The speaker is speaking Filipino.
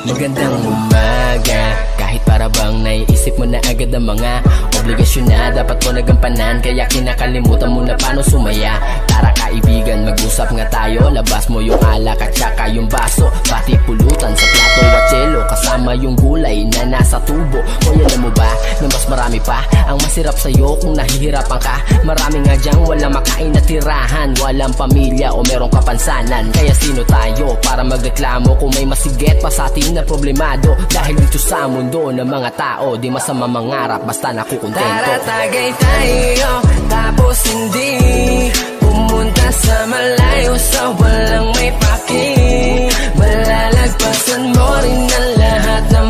Magandang umaga, kahit para bang naiisip mo na agad ang mga obligasyon na dapat mo nagampanan, kaya kinakalimutan mo na paano sumaya. Tara kaibigan, mag-usap nga tayo, labas mo yung alak at saka yung baso, pati pulutan sa plato at tselo, kasama yung gulay na nasa tubo. O alam mo ba na mas marami pa ang masirap sa'yo kung nahihirapan ka? Marami nga dyang walang makain na tirahan, walang pamilya o merong kapansanan. Kaya sino tayo para magreklamo kung may masigit pa sa atin na problemado? Dahil dito sa mundo ng mga tao, di masama mangarap basta nakukontento. Tara tagay tayo, tapos hindi pumunta sa malayo, sa walang may paki. Malalagpasan mo rin ang lahat ng